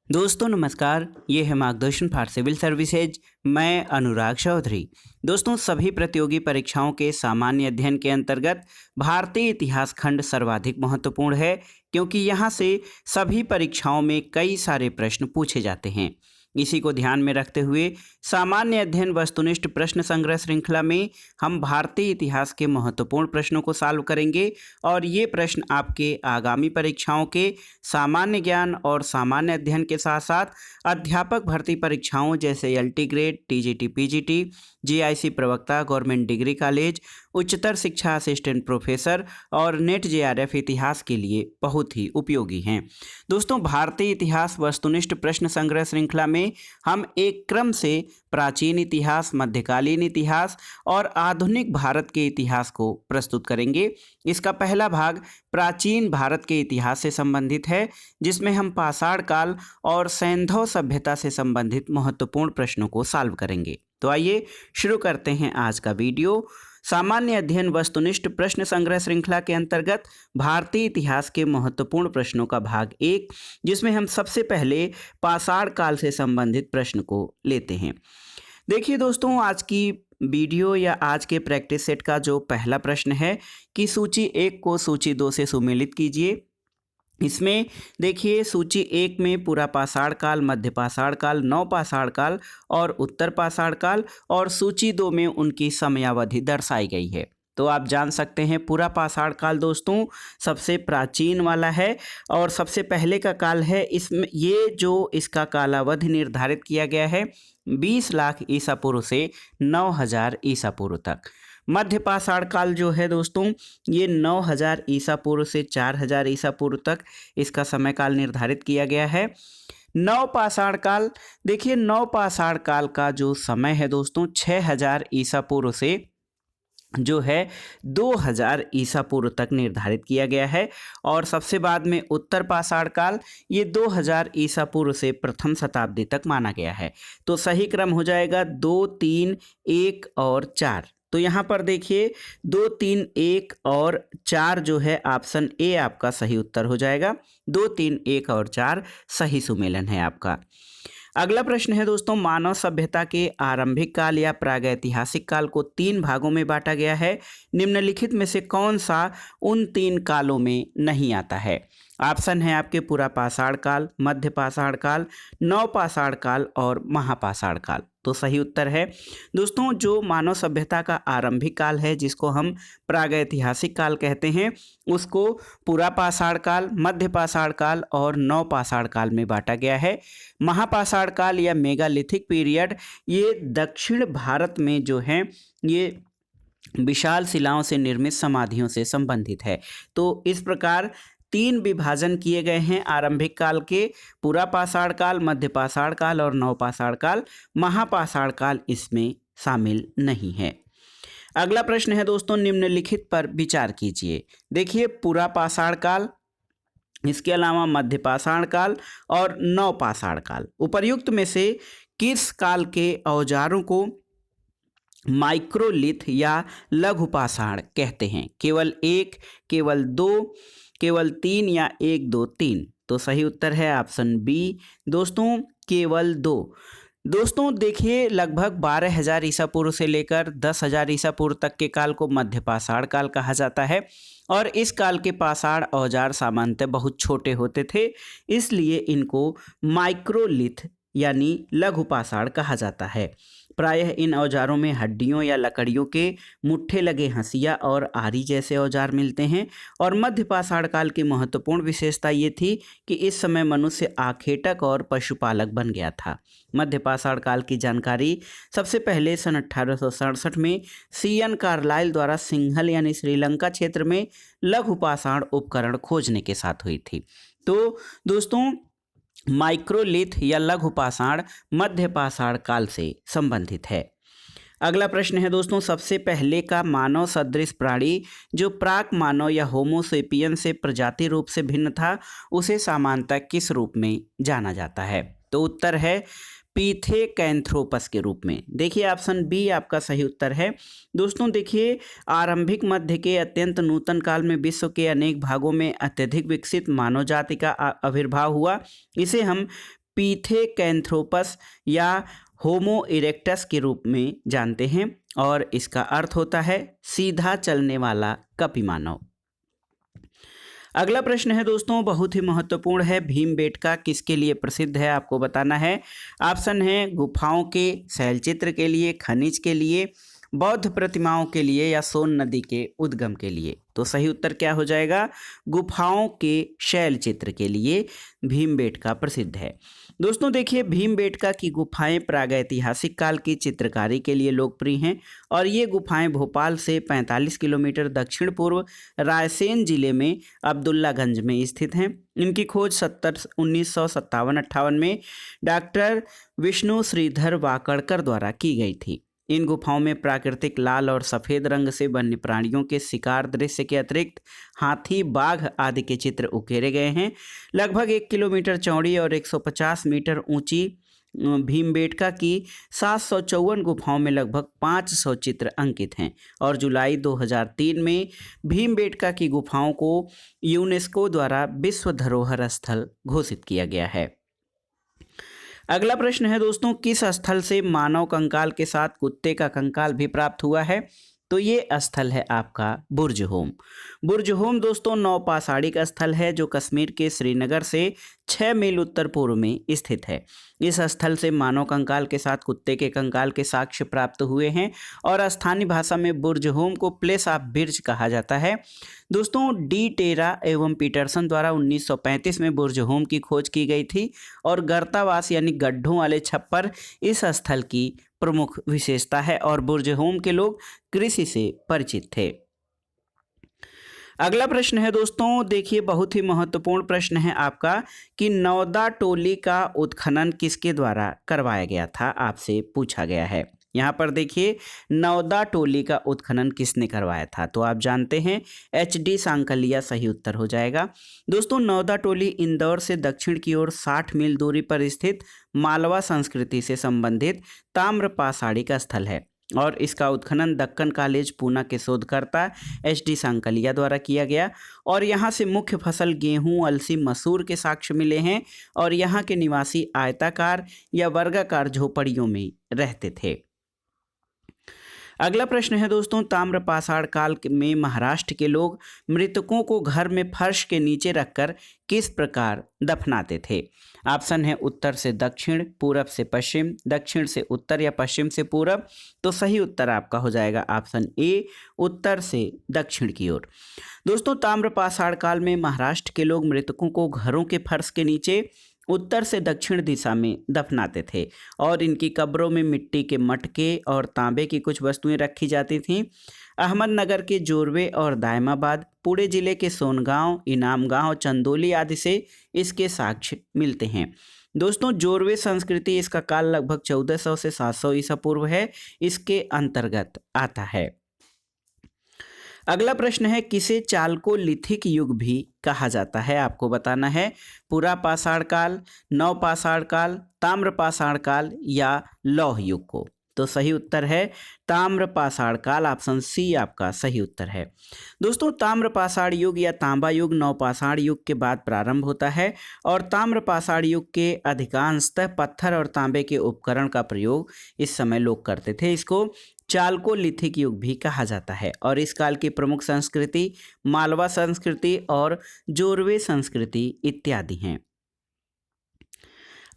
दोस्तों नमस्कार, ये है मार्गदर्शन फॉर सिविल सर्विसेज। मैं अनुराग चौधरी। दोस्तों सभी प्रतियोगी परीक्षाओं के सामान्य अध्ययन के अंतर्गत भारतीय इतिहास खंड सर्वाधिक महत्वपूर्ण है, क्योंकि यहाँ से सभी परीक्षाओं में कई सारे प्रश्न पूछे जाते हैं। इसी को ध्यान में रखते हुए सामान्य अध्ययन वस्तुनिष्ठ प्रश्न संग्रह श्रृंखला में हम भारतीय इतिहास के महत्वपूर्ण प्रश्नों को सॉल्व करेंगे और ये प्रश्न आपके आगामी परीक्षाओं के सामान्य ज्ञान और सामान्य अध्ययन के साथ साथ अध्यापक भर्ती परीक्षाओं जैसे LT grade, TGT, PGT, GIC प्रवक्ता, गवर्नमेंट डिग्री कॉलेज, उच्चतर शिक्षा असिस्टेंट प्रोफेसर और नेट जेआरएफ इतिहास के लिए बहुत ही उपयोगी हैं। दोस्तों भारतीय इतिहास वस्तुनिष्ठ प्रश्न संग्रह श्रृंखला में हम एक क्रम से प्राचीन इतिहास, मध्यकालीन इतिहास और आधुनिक भारत के इतिहास को प्रस्तुत करेंगे। इसका पहला भाग प्राचीन भारत के इतिहास से संबंधित है, जिसमें हम पाषाण काल और सैंधव सभ्यता से संबंधित महत्वपूर्ण प्रश्नों को सॉल्व करेंगे। तो आइए शुरू करते हैं आज का वीडियो। सामान्य अध्ययन वस्तुनिष्ठ प्रश्न संग्रह श्रृंखला के अंतर्गत भारतीय इतिहास के महत्वपूर्ण प्रश्नों का भाग 1, जिसमें हम सबसे पहले पाषाण काल से संबंधित प्रश्न को लेते हैं। देखिए दोस्तों, आज की वीडियो या आज के प्रैक्टिस सेट का जो पहला प्रश्न है कि सूची 1 को सूची 2 से सुमेलित कीजिए। इसमें देखिए सूची 1 में पूरा पाषाण काल, मध्य पाषाण काल, नव पाषाण काल और उत्तर पाषाण काल, और सूची 2 में उनकी समयावधि दर्शाई गई है। तो आप जान सकते हैं पूरा पाषाण काल दोस्तों सबसे प्राचीन वाला है और सबसे पहले का काल है। इसमें ये जो इसका कालावधि निर्धारित किया गया है 20 लाख ईसा पूर्व से 9000 ईसा पूर्व तक। मध्य पाषाण काल जो है दोस्तों ये 9000 ईसा पूर्व से 4000 ईसा पूर्व तक इसका समय काल निर्धारित किया गया है। नव पाषाण काल, देखिए नव पाषाण काल का जो समय है दोस्तों 6000 ईसा पूर्व से जो है 2000 ईसा पूर्व तक निर्धारित किया गया है। और सबसे बाद में उत्तर पाषाण काल ये 2000 ईसा पूर्व से प्रथम शताब्दी तक माना गया है। तो सही क्रम हो जाएगा 2, 3, 1 और 4। तो यहाँ पर देखिए 2, 3, 1 और 4 जो है ऑप्शन ए आपका सही उत्तर हो जाएगा। 2, 3, 1 और 4 सही सुमेलन है आपका। अगला प्रश्न है दोस्तों, मानव सभ्यता के आरंभिक काल या प्रागैतिहासिक काल को 3 भागों में बांटा गया है। निम्नलिखित में से कौन सा उन 3 कालों में नहीं आता है? ऑप्शन है आपके पूरा पाषाण काल, मध्य पाषाण काल, नव पाषाण काल और महापाषाण काल। तो सही उत्तर है दोस्तों जो मानव सभ्यता का आरंभिक काल है, जिसको हम प्रागैतिहासिक काल कहते हैं, उसको पूरा पाषाण काल, मध्य पाषाण काल और नव पाषाण काल में बांटा गया है। महापाषाण काल या मेगालिथिक पीरियड ये दक्षिण भारत में जो है ये विशाल शिलाओं से निर्मित समाधियों से संबंधित है। तो इस प्रकार 3 विभाजन किए गए हैं आरंभिक काल के, पूरा पाषाण काल, मध्य पाषाण काल और नव पाषाण काल। महापाषाण काल इसमें शामिल नहीं है। अगला प्रश्न है दोस्तों, निम्नलिखित पर विचार कीजिए। देखिए पूरा पाषाण काल, इसके अलावा मध्य पाषाण काल और नव पाषाण काल, उपर्युक्त में से किस काल के औजारों को माइक्रोलिथ या लघु पाषाण कहते हैं? केवल 1, केवल 2, केवल 3 या 1, 2, 3? तो सही उत्तर है ऑप्शन बी दोस्तों केवल 2। दोस्तों देखिए लगभग 12000 ईसा पूर्व से लेकर 10000 ईसा पूर्व तक के काल को मध्य पाषाण काल कहा जाता है और इस काल के पाषाण औजार सामान्यतः बहुत छोटे होते थे, इसलिए इनको माइक्रोलिथ यानी लघु पाषाण कहा जाता है। प्रायः इन औजारों में हड्डियों या लकड़ियों के मुट्ठे लगे हंसिया और आरी जैसे औजार मिलते हैं। और मध्य पाषाण काल की महत्वपूर्ण विशेषता ये थी कि इस समय मनुष्य आखेटक और पशुपालक बन गया था। मध्य पाषाण काल की जानकारी सबसे पहले सन 1867 में सीएन कार्लाइल द्वारा सिंघल यानी श्रीलंका क्षेत्र में लघु पाषाण उपकरण खोजने के साथ हुई थी। तो दोस्तों माइक्रोलिथ या लघु पाषाण मध्य पाषाण काल से संबंधित है। अगला प्रश्न है दोस्तों, सबसे पहले का मानव सदृश प्राणी जो प्राक मानव या होमोसेपियन से प्रजाति रूप से भिन्न था, उसे सामान्यतः किस रूप में जाना जाता है? तो उत्तर है पीथेकैंथ्रोपस के रूप में। देखिए ऑप्शन बी आपका सही उत्तर है। दोस्तों देखिए आरंभिक मध्य के अत्यंत नूतन काल में विश्व के अनेक भागों में अत्यधिक विकसित मानव जाति का आविर्भाव हुआ। इसे हम पीथेकैंथ्रोपस या होमो इरेक्टस के रूप में जानते हैं और इसका अर्थ होता है सीधा चलने वाला कपि मानव। अगला प्रश्न है दोस्तों, बहुत ही महत्वपूर्ण है, भीमबेटका किसके लिए प्रसिद्ध है, आपको बताना है। ऑप्शन है गुफाओं के शैलचित्र के लिए, खनिज के लिए, बौद्ध प्रतिमाओं के लिए या सोन नदी के उद्गम के लिए। तो सही उत्तर क्या हो जाएगा, गुफाओं के शैल चित्र के लिए भीमबेटका प्रसिद्ध है। दोस्तों देखिए, भीमबेटका की गुफाएं प्रागैतिहासिक काल की चित्रकारी के लिए लोकप्रिय हैं और ये गुफाएं भोपाल से 45 किलोमीटर दक्षिण पूर्व रायसेन जिले में अब्दुल्लागंज में स्थित हैं। इनकी खोज 1957-58 में डॉक्टर विष्णु श्रीधर वाकड़कर द्वारा की गई थी। इन गुफाओं में प्राकृतिक लाल और सफ़ेद रंग से वन्य प्राणियों के शिकार दृश्य के अतिरिक्त हाथी, बाघ आदि के चित्र उकेरे गए हैं। लगभग 1 किलोमीटर चौड़ी और 150 मीटर ऊंची भीमबेटका की 754 गुफाओं में लगभग 500 चित्र अंकित हैं और जुलाई 2003 में भीमबेटका की गुफाओं को यूनेस्को द्वारा विश्व धरोहर स्थल घोषित किया गया है। अगला प्रश्न है दोस्तों, किस स्थल से मानव कंकाल के साथ कुत्ते का कंकाल भी प्राप्त हुआ है। तो ये स्थल है आपका बुर्ज होम। बुर्ज होम दोस्तों नौपाषाणी का स्थल है जो कश्मीर के श्रीनगर से 6 मील उत्तर पूर्व में स्थित है। इस स्थल से मानव कंकाल के साथ कुत्ते के कंकाल के साक्ष्य प्राप्त हुए हैं और स्थानीय भाषा में बुर्ज होम को प्लेस ऑफ बिर्ज कहा जाता है। दोस्तों डी टेरा एवं पीटरसन द्वारा 1935 में बुर्ज होम की खोज की गई थी और गर्तावास यानी गड्ढों वाले छप्पर इस स्थल की प्रमुख विशेषता है और बुर्ज होम के लोग कृषि से परिचित थे। अगला प्रश्न है दोस्तों, देखिए बहुत ही महत्वपूर्ण प्रश्न है आपका कि नौदा टोली का उत्खनन किसके द्वारा करवाया गया था, आपसे पूछा गया है। यहाँ पर देखिए नौदा टोली का उत्खनन किसने करवाया था, तो आप जानते हैं HD सांकलिया सही उत्तर हो जाएगा। दोस्तों नौदा टोली इंदौर से दक्षिण की ओर 60 मील दूरी पर स्थित मालवा संस्कृति से संबंधित ताम्रपाषाणी का स्थल है और इसका उत्खनन दक्कन कॉलेज पूना के शोधकर्ता HD सांकलिया द्वारा किया गया और यहाँ से मुख्य फसल गेहूं, अलसी, मसूर के साक्ष्य मिले हैं और यहाँ के निवासी आयताकार या वर्गाकार झोपड़ियों में रहते थे। अगला प्रश्न है दोस्तों, ताम्रपाषाण काल में महाराष्ट्र के लोग मृतकों को घर में फर्श के नीचे रखकर किस प्रकार दफनाते थे। ऑप्शन है उत्तर से दक्षिण, पूरब से पश्चिम, दक्षिण से उत्तर या पश्चिम से पूरब। तो सही उत्तर आपका हो जाएगा ऑप्शन ए, उत्तर से दक्षिण की ओर। दोस्तों ताम्रपाषाण काल में महाराष्ट्र के लोग मृतकों को घरों के फर्श के नीचे उत्तर से दक्षिण दिशा में दफनाते थे और इनकी कब्रों में मिट्टी के मटके और तांबे की कुछ वस्तुएं रखी जाती थीं। अहमदनगर के जोरवे और दायमाबाद, पुणे जिले के सोनगांव, इनाम गांव, चंदौली आदि से इसके साक्ष्य मिलते हैं। दोस्तों जोरवे संस्कृति इसका काल लगभग 1400 से 700 ईसा पूर्व है, इसके अंतर्गत आता है। अगला प्रश्न है किसे चालकोलिथिक युग भी कहा जाता है, आपको बताना है। पुरापाषाण काल, नवपाषाण काल, ताम्रपाषाण काल या लौह युग को। तो सही उत्तर है ताम्रपाषाण काल, ऑप्शन सी आपका सही उत्तर है। दोस्तों ताम्रपाषाण युग या तांबा युग नवपाषाण युग के बाद प्रारंभ होता है और ताम्रपाषाण युग के अधिकांशतः पत्थर और तांबे के उपकरण का प्रयोग इस समय लोग करते थे। इसको चालकोलिथिक युग भी कहा जाता है और इस काल की प्रमुख संस्कृति मालवा संस्कृति और जोरवे संस्कृति इत्यादि हैं।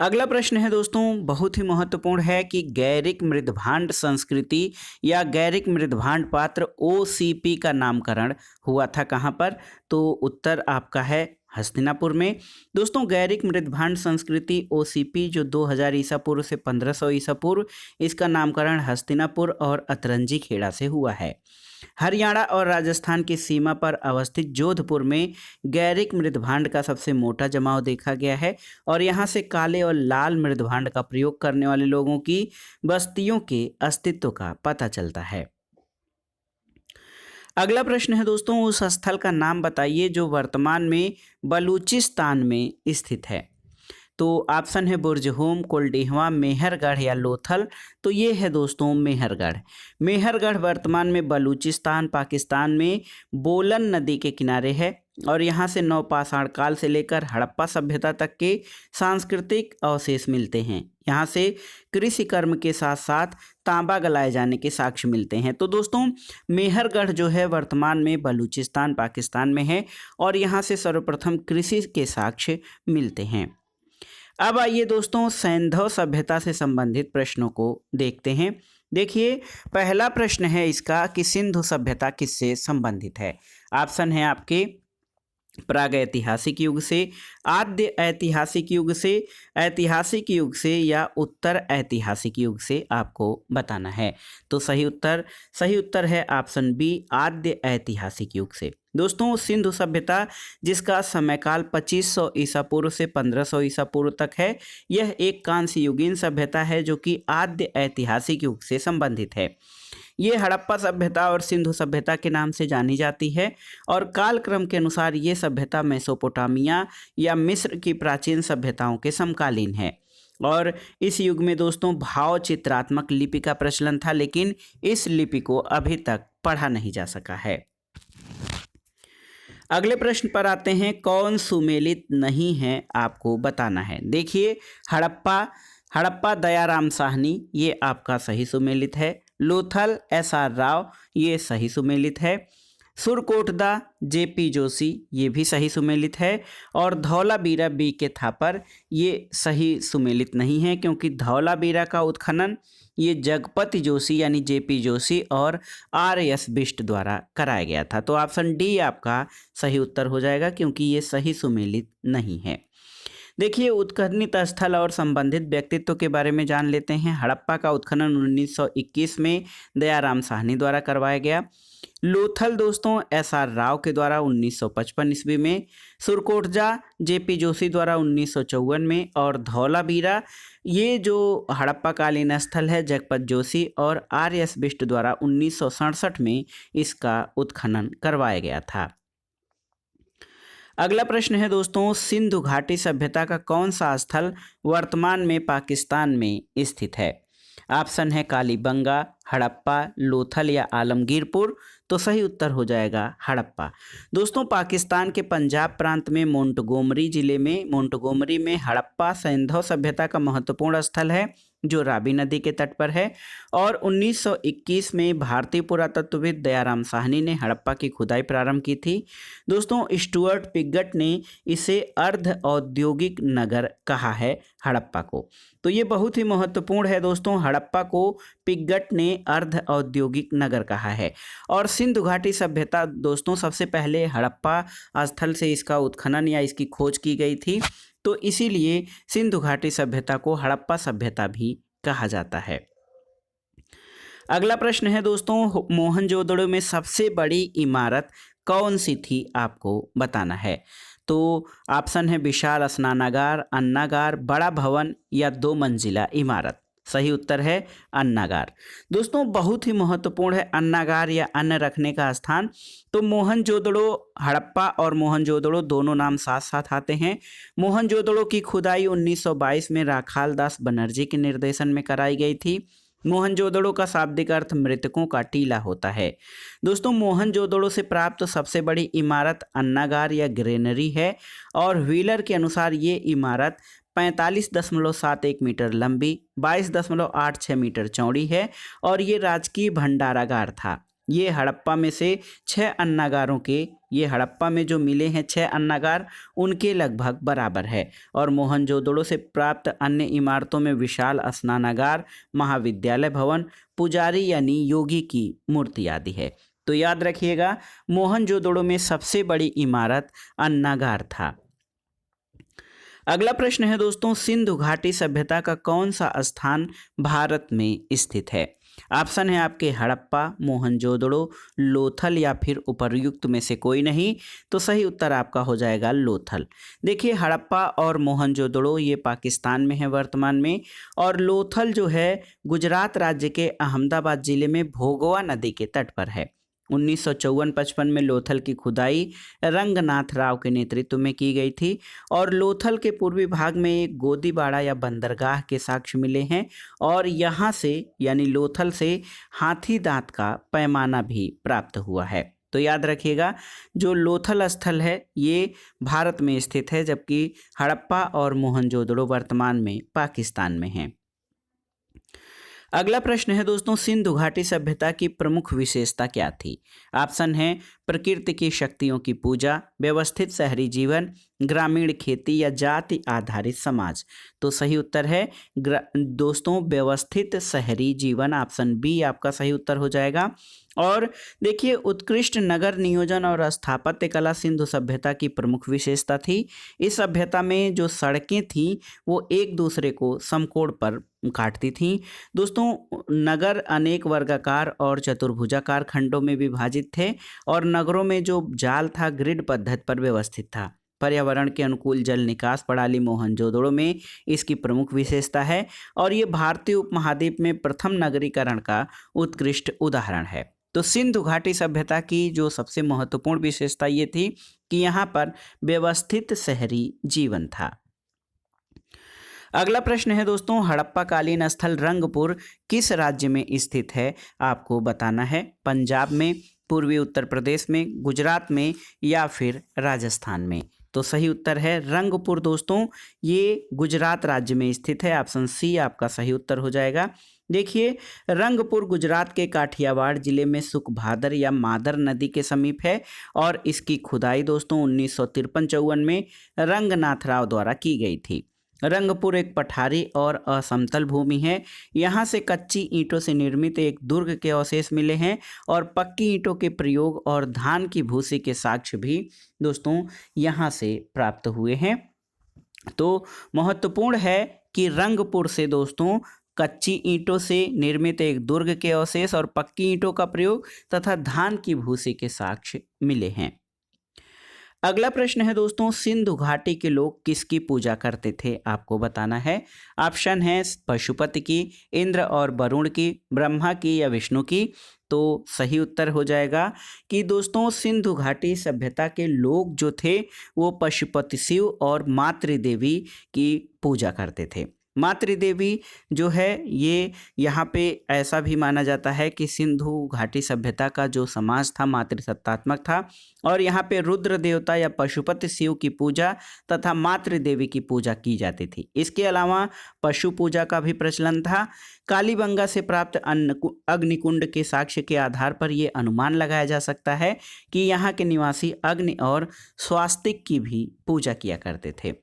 अगला प्रश्न है दोस्तों बहुत ही महत्वपूर्ण है कि गैरिक मृदभांड संस्कृति या गैरिक मृदभांड पात्र OCP का नामकरण हुआ था कहाँ पर, तो उत्तर आपका है हस्तिनापुर में। दोस्तों गैरिक मृदभांड संस्कृति OCP जो 2000 ईसा पूर्व से 1500 ईसा पूर्व, इसका नामकरण हस्तिनापुर और अतरंजी खेड़ा से हुआ है। हरियाणा और राजस्थान की सीमा पर अवस्थित जोधपुर में गैरिक मृदभांड का सबसे मोटा जमाव देखा गया है और यहाँ से काले और लाल मृदभांड का प्रयोग करने वाले लोगों की बस्तियों के अस्तित्व का पता चलता है। अगला प्रश्न है दोस्तों उस स्थल का नाम बताइए जो वर्तमान में बलूचिस्तान में स्थित है। तो ऑप्शन है बुरजहूम, कोल्डिहवा, मेहरगढ़ या लोथल। तो ये है दोस्तों मेहरगढ़। मेहरगढ़ वर्तमान में बलूचिस्तान पाकिस्तान में बोलन नदी के किनारे है और यहाँ से नवपाषाण काल से लेकर हड़प्पा सभ्यता तक के सांस्कृतिक अवशेष मिलते हैं। यहाँ से कृषि कर्म के साथ साथ तांबा गलाए जाने के साक्ष्य मिलते हैं। तो दोस्तों मेहरगढ़ जो है वर्तमान में बलूचिस्तान पाकिस्तान में है और यहाँ से सर्वप्रथम कृषि के साक्ष्य मिलते हैं। अब आइए दोस्तों सैंधव सभ्यता से संबंधित प्रश्नों को देखते हैं। देखिए पहला प्रश्न है इसका कि सिंधु सभ्यता किससे संबंधित है। ऑप्शन है आपके प्रागैतिहासिक युग से, आद्य ऐतिहासिक युग से या उत्तर ऐतिहासिक युग से आपको बताना है। तो सही उत्तर है ऑप्शन बी, आद्य ऐतिहासिक युग से। दोस्तों सिंधु सभ्यता जिसका समयकाल 2500 ईसा पूर्व से 1500 ईसा पूर्व तक है, यह एक कांस्य युगीन सभ्यता है जो कि आद्य ऐतिहासिक युग से संबंधित है। ये हड़प्पा सभ्यता और सिंधु सभ्यता के नाम से जानी जाती है और कालक्रम के अनुसार ये सभ्यता मेसोपोटामिया या मिस्र की प्राचीन सभ्यताओं के समकालीन है। और इस युग में दोस्तों भाव चित्रात्मक लिपि का प्रचलन था, लेकिन इस लिपि को अभी तक पढ़ा नहीं जा सका है। अगले प्रश्न पर आते हैं, कौन सुमेलित नहीं है आपको बताना है। देखिए हड़प्पा दयाराम साहनी ये आपका सही सुमेलित है। लोथल SR राव ये सही सुमेलित है। सुरकोटदा JP जोशी ये भी सही सुमेलित है। और धौलावीरा BK थापर ये सही सुमेलित नहीं है, क्योंकि धौलावीरा का उत्खनन ये जगपति जोशी यानी JP जोशी और RS बिष्ट द्वारा कराया गया था। तो ऑप्शन डी आपका सही उत्तर हो जाएगा, क्योंकि ये सही सुमेलित नहीं है। देखिए उत्खननित स्थल और संबंधित व्यक्तित्व के बारे में जान लेते हैं। हड़प्पा का उत्खनन 1921 में दयाराम साहनी द्वारा करवाया गया। लोथल दोस्तों SR राव के द्वारा 1955 ईस्वी में, सुरकोटजा JP जोशी द्वारा 1954 में और धौलावीरा ये जो हड़प्पा कालीन स्थल है जगपत जोशी और RS बिष्ट द्वारा 1967 में इसका उत्खनन करवाया गया था। अगला प्रश्न है दोस्तों, सिंधु घाटी सभ्यता का कौन सा स्थल वर्तमान में पाकिस्तान में स्थित है। ऑप्शन है कालीबंगा, हड़प्पा, लोथल या आलमगीरपुर। तो सही उत्तर हो जाएगा हड़प्पा। दोस्तों पाकिस्तान के पंजाब प्रांत में मोंटगोमरी में हड़प्पा सैंधव सभ्यता का महत्वपूर्ण स्थल है जो रावी नदी के तट पर है। और 1921 में भारतीय पुरातत्वविद दयाराम साहनी ने हड़प्पा की खुदाई प्रारंभ की थी। दोस्तों स्टुअर्ट पिगट ने इसे अर्ध औद्योगिक नगर कहा है हड़प्पा को। तो ये बहुत ही महत्वपूर्ण है दोस्तों, हड़प्पा को पिगट ने अर्ध औद्योगिक नगर कहा है। और सिंधु घाटी सभ्यता दोस्तों सबसे पहले हड़प्पा स्थल से इसका उत्खनन या इसकी खोज की गई थी, तो इसीलिए सिंधु घाटी सभ्यता को हड़प्पा सभ्यता भी कहा जाता है। अगला प्रश्न है दोस्तों, मोहनजोदड़ो में सबसे बड़ी इमारत कौन सी थी आपको बताना है। तो ऑप्शन है विशाल स्नानागार, अन्नागार, बड़ा भवन या 2 मंजिला इमारत। सही उत्तर है अन्नागार। दोस्तों बहुत ही महत्वपूर्ण है अन्नागार या अन्न रखने का स्थान। तो मोहनजोदड़ो, हड़प्पा और मोहनजोदड़ो दोनों नाम साथ साथ आते हैं। मोहनजोदड़ो की खुदाई 1922 में राखाल दास बनर्जी के निर्देशन में कराई गई थी। मोहनजोदड़ो का शाब्दिक अर्थ मृतकों का टीला होता है। दोस्तों मोहनजोदड़ो से प्राप्त सबसे बड़ी इमारत अन्नागार या ग्रेनरी है और व्हीलर के अनुसार ये इमारत 45.71 मीटर लंबी, 22.86 मीटर चौड़ी है और ये राजकीय भंडारागार था। ये हड़प्पा में से 6 अन्नागारों के, ये हड़प्पा में जो मिले हैं 6 अन्नागार उनके लगभग बराबर है। और मोहनजोदड़ो से प्राप्त अन्य इमारतों में विशाल स्नानागार, महाविद्यालय भवन, पुजारी यानी योगी की मूर्ति आदि है। तो याद रखिएगा मोहनजोदड़ो में सबसे बड़ी इमारत अन्नागार था। अगला प्रश्न है दोस्तों, सिंधु घाटी सभ्यता का कौन सा स्थान भारत में स्थित है। ऑप्शन है आपके हड़प्पा, मोहनजोदड़ो, लोथल या फिर उपर्युक्त में से कोई नहीं। तो सही उत्तर आपका हो जाएगा लोथल। देखिए हड़प्पा और मोहनजोदड़ो ये पाकिस्तान में है वर्तमान में, और लोथल जो है गुजरात राज्य के अहमदाबाद जिले में भोगवा नदी के तट पर है। 1954-55 में लोथल की खुदाई रंगनाथ राव के नेतृत्व में की गई थी और लोथल के पूर्वी भाग में एक गोदीबाड़ा या बंदरगाह के साक्ष्य मिले हैं और यहाँ से यानी लोथल से हाथी दांत का पैमाना भी प्राप्त हुआ है। तो याद रखिएगा, जो लोथल स्थल है ये भारत में स्थित है, जबकि हड़प्पा और मोहनजोदड़ो वर्तमान में पाकिस्तान में हैं। अगला प्रश्न है दोस्तों, सिंधु घाटी सभ्यता की प्रमुख विशेषता क्या थी? ऑप्शन है प्रकृति की शक्तियों की पूजा, व्यवस्थित शहरी जीवन, ग्रामीण खेती या जाति आधारित समाज। तो सही उत्तर है दोस्तों व्यवस्थित शहरी जीवन। ऑप्शन बी आपका सही उत्तर हो जाएगा। और देखिए, उत्कृष्ट नगर नियोजन और स्थापत्य कला सिंधु सभ्यता की प्रमुख विशेषता थी। इस सभ्यता में जो सड़कें थीं वो एक दूसरे को समकोण पर काटती थीं। दोस्तों, नगर अनेक वर्गाकार और चतुर्भुजाकार खंडों में विभाजित थे और नगरों में जो जाल था ग्रिड पद्धति पर व्यवस्थित था। पर्यावरण के अनुकूल जल निकास प्रणाली मोहनजोदड़ो में इसकी प्रमुख विशेषता है और ये भारतीय उपमहाद्वीप में प्रथम नगरीकरण का उत्कृष्ट उदाहरण है। तो सिंधु घाटी सभ्यता की जो सबसे महत्वपूर्ण विशेषता ये थी कि यहाँ पर व्यवस्थित शहरी जीवन था। अगला प्रश्न है दोस्तों, हड़प्पा कालीन स्थल रंगपुर किस राज्य में स्थित है? आपको बताना है। पंजाब में, पूर्वी उत्तर प्रदेश में, गुजरात में या फिर राजस्थान में। तो सही उत्तर है रंगपुर दोस्तों, ये गुजरात राज्य में स्थित है। ऑप्शन सी आपका सही उत्तर हो जाएगा। देखिए, रंगपुर गुजरात के काठियावाड़ जिले में सुखभादर या मादर नदी के समीप है और इसकी खुदाई दोस्तों 1953-54 में रंगनाथ राव द्वारा की गई थी। रंगपुर एक पठारी और असमतल भूमि है। यहाँ से कच्ची ईंटों से निर्मित एक दुर्ग के अवशेष मिले हैं और पक्की ईंटों के प्रयोग और धान की भूसी के साक्ष्य भी दोस्तों यहाँ से प्राप्त हुए हैं। तो महत्वपूर्ण है कि रंगपुर से दोस्तों कच्ची ईंटों से निर्मित एक दुर्ग के अवशेष और पक्की ईंटों का प्रयोग तथा धान की भूसी के साक्ष्य मिले हैं। अगला प्रश्न है दोस्तों, सिंधु घाटी के लोग किसकी पूजा करते थे? आपको बताना है। ऑप्शन है पशुपति की, इंद्र और वरुण की, ब्रह्मा की या विष्णु की। तो सही उत्तर हो जाएगा कि दोस्तों सिंधु घाटी सभ्यता के लोग जो थे वो पशुपति शिव और मातृदेवी की पूजा करते थे। मातृदेवी जो है ये यहाँ पे ऐसा भी माना जाता है कि सिंधु घाटी सभ्यता का जो समाज था मातृसत्तात्मक था और यहाँ पे रुद्र देवता या पशुपति शिव की पूजा तथा मातृदेवी की पूजा की जाती थी। इसके अलावा पशु पूजा का भी प्रचलन था। कालीबंगा से प्राप्त अग्निकुंड के साक्ष्य के आधार पर ये अनुमान लगाया जा सकता है कि यहाँ के निवासी अग्नि और स्वास्तिक की भी पूजा किया करते थे।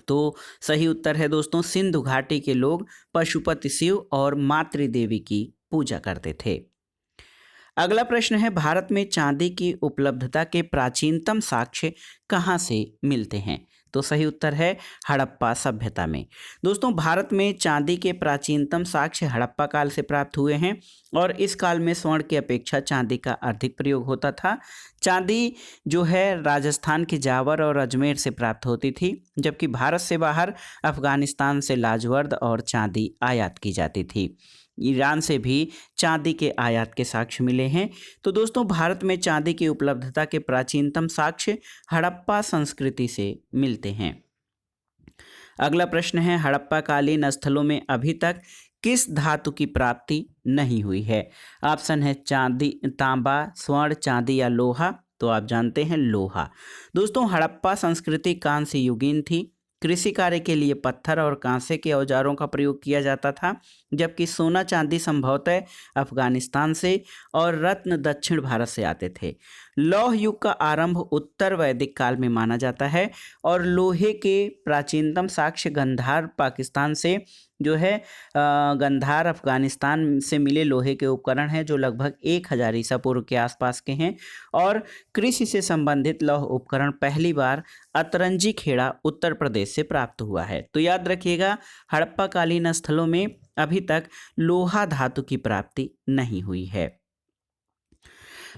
तो सही उत्तर है दोस्तों, सिंधु घाटी के लोग पशुपति शिव और मातृदेवी की पूजा करते थे। अगला प्रश्न है, भारत में चांदी की उपलब्धता के प्राचीनतम साक्ष्य कहाँ से मिलते हैं? तो सही उत्तर है हड़प्पा सभ्यता में। दोस्तों, भारत में चांदी के प्राचीनतम साक्ष्य हड़प्पा काल से प्राप्त हुए हैं और इस काल में स्वर्ण की अपेक्षा चांदी का अधिक प्रयोग होता था। चांदी जो है राजस्थान के जावर और अजमेर से प्राप्त होती थी, जबकि भारत से बाहर अफगानिस्तान से लाजवर्द और चांदी आयात की जाती थी। ईरान से भी चांदी के आयात के साक्ष्य मिले हैं। तो दोस्तों, भारत में चांदी की उपलब्धता के प्राचीनतम साक्ष्य हड़प्पा संस्कृति से मिलते हैं। अगला प्रश्न है, हड़प्पा कालीन स्थलों में अभी तक किस धातु की प्राप्ति नहीं हुई है? ऑप्शन है चांदी, तांबा, स्वर्ण, चांदी या लोहा। तो आप जानते हैं लोहा। दोस्तों, हड़प्पा संस्कृति कांस्य युगीन थी। कृषि कार्य के लिए पत्थर और कांसे के औजारों का प्रयोग किया जाता था, जबकि सोना चांदी संभवतः अफगानिस्तान से और रत्न दक्षिण भारत से आते थे। लौह युग का आरंभ उत्तर वैदिक काल में माना जाता है और लोहे के प्राचीनतम साक्ष्य गंधार पाकिस्तान से जो है गंधार अफगानिस्तान से मिले लोहे के उपकरण हैं जो लगभग 1000 ईसा पूर्व के आसपास के हैं। और कृषि से संबंधित लौह उपकरण पहली बार अतरंजी खेड़ा उत्तर प्रदेश से प्राप्त हुआ है। तो याद रखिएगा, हड़प्पा कालीन स्थलों में अभी तक लोहा धातु की प्राप्ति नहीं हुई है।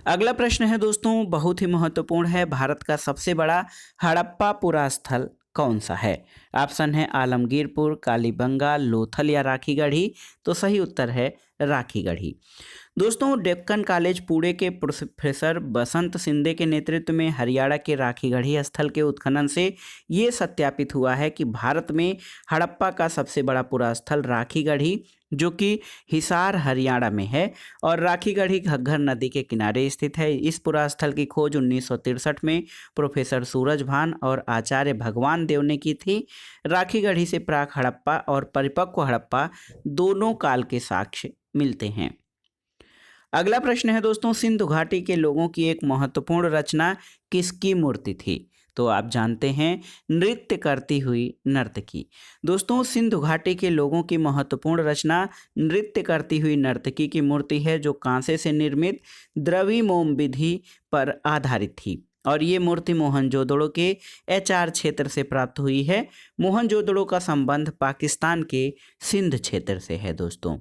अगला प्रश्न है दोस्तों, बहुत ही महत्वपूर्ण है, भारत का सबसे बड़ा हड़प्पा पुरा स्थल कौन सा है? ऑप्शन है आलमगीरपुर, कालीबंगा, लोथल या राखीगढ़ी। तो सही उत्तर है राखी गढ़ी। दोस्तों, डेक्कन कॉलेज पुणे के प्रोफेसर बसंत सिंधे के नेतृत्व में हरियाणा के राखीगढ़ी स्थल के उत्खनन से ये सत्यापित हुआ है कि भारत में हड़प्पा का सबसे बड़ा पुरास्थल राखीगढ़ी, जो कि हिसार हरियाणा में है और राखीगढ़ी घग्गर नदी के किनारे स्थित है। इस पुरास्थल की खोज 1963 में प्रोफेसर सूरजभान और आचार्य भगवान देव ने की थी। राखीगढ़ी से प्राक हड़प्पा और परिपक्व हड़प्पा दोनों काल के साक्ष्य मिलते हैं। अगला प्रश्न है दोस्तों, सिंधु घाटी के लोगों की एक महत्वपूर्ण रचना किसकी मूर्ति थी? तो आप जानते हैं, नृत्य करती हुई नर्तकी। दोस्तों, सिंधु घाटी के लोगों की महत्वपूर्ण रचना नृत्य करती हुई नर्तकी की मूर्ति है, जो कांसे से निर्मित द्रविमोम विधि पर आधारित थी और ये मूर्ति मोहनजोदड़ो के एचआर क्षेत्र से प्राप्त हुई है। मोहनजोदड़ो का संबंध पाकिस्तान के सिंध क्षेत्र से है दोस्तों।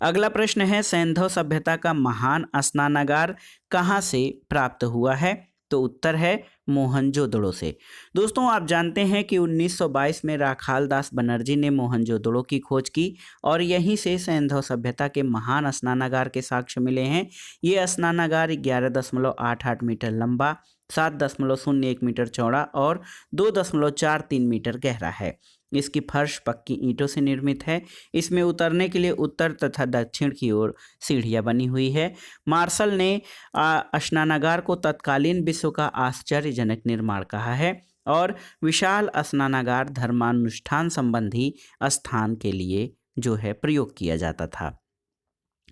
अगला प्रश्न है, सैंधव सभ्यता का महान स्नानागार कहाँ से प्राप्त हुआ है? तो उत्तर है मोहनजोदड़ो से। दोस्तों, आप जानते हैं कि 1922 में राखाल दास बनर्जी ने मोहनजोदड़ो की खोज की और यहीं से सैंधव सभ्यता के महान स्नानागार के साक्ष्य मिले हैं। ये स्नानागार 11.88 मीटर लंबा, 7.01 मीटर चौड़ा और 2.43 मीटर गहरा है। इसकी फर्श पक्की ईंटों से निर्मित है। इसमें उतरने के लिए उत्तर तथा दक्षिण की ओर सीढ़ियां बनी हुई है। मार्शल ने स्नानागार को तत्कालीन विश्व का आश्चर्यजनक निर्माण कहा है और विशाल स्नानागार धर्मानुष्ठान संबंधी स्थान के लिए जो है प्रयोग किया जाता था।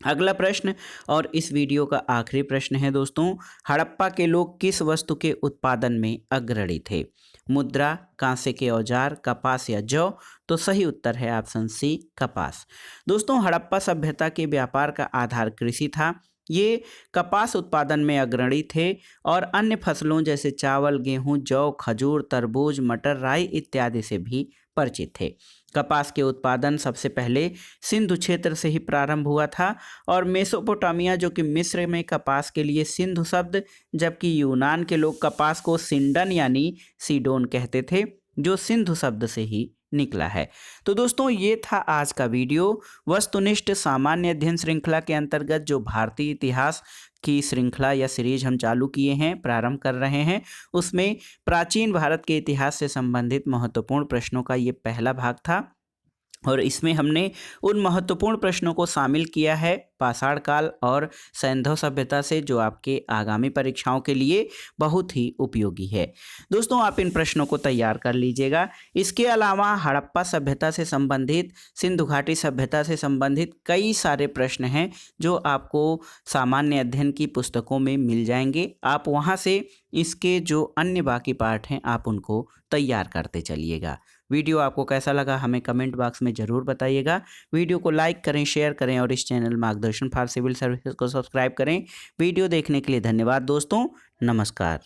अगला प्रश्न और इस वीडियो का आखिरी प्रश्न है दोस्तों, हड़प्पा के लोग किस वस्तु के उत्पादन में अग्रणी थे? मुद्रा, कांसे के औजार, कपास या जौ? तो सही उत्तर है ऑप्शन सी, कपास। दोस्तों, हड़प्पा सभ्यता के व्यापार का आधार कृषि था। ये कपास उत्पादन में अग्रणी थे और अन्य फसलों जैसे चावल, गेहूं, जौ, खजूर, तरबूज, मटर, राई इत्यादि से भी परिचित थे। कपास के उत्पादन सबसे पहले सिंधु क्षेत्र से ही प्रारंभ हुआ था और मेसोपोटामिया, जो कि मिस्र में कपास के लिए सिंधु शब्द, जबकि यूनान के लोग कपास को सिंडन यानी सीडोन कहते थे, जो सिंधु शब्द से ही निकला है। तो दोस्तों, ये था आज का वीडियो। वस्तुनिष्ठ सामान्य अध्ययन श्रृंखला के अंतर्गत जो भारतीय इतिहास की श्रृंखला या सीरीज हम चालू किए हैं, प्रारंभ कर रहे हैं, उसमें प्राचीन भारत के इतिहास से संबंधित महत्वपूर्ण प्रश्नों का ये पहला भाग था और इसमें हमने उन महत्वपूर्ण प्रश्नों को शामिल किया है पाषाण काल और सैंधव सभ्यता से, जो आपके आगामी परीक्षाओं के लिए बहुत ही उपयोगी है। दोस्तों, आप इन प्रश्नों को तैयार कर लीजिएगा। इसके अलावा हड़प्पा सभ्यता से संबंधित, सिंधु घाटी सभ्यता से संबंधित कई सारे प्रश्न हैं जो आपको सामान्य अध्ययन की पुस्तकों में मिल जाएंगे। आप वहाँ से इसके जो अन्य बाकी पार्ट हैं आप उनको तैयार करते चलिएगा। वीडियो आपको कैसा लगा हमें कमेंट बॉक्स में ज़रूर बताइएगा। वीडियो को लाइक करें, शेयर करें और इस चैनल मार्गदर्शन फॉर सिविल सर्विसेज को सब्सक्राइब करें। वीडियो देखने के लिए धन्यवाद दोस्तों। नमस्कार।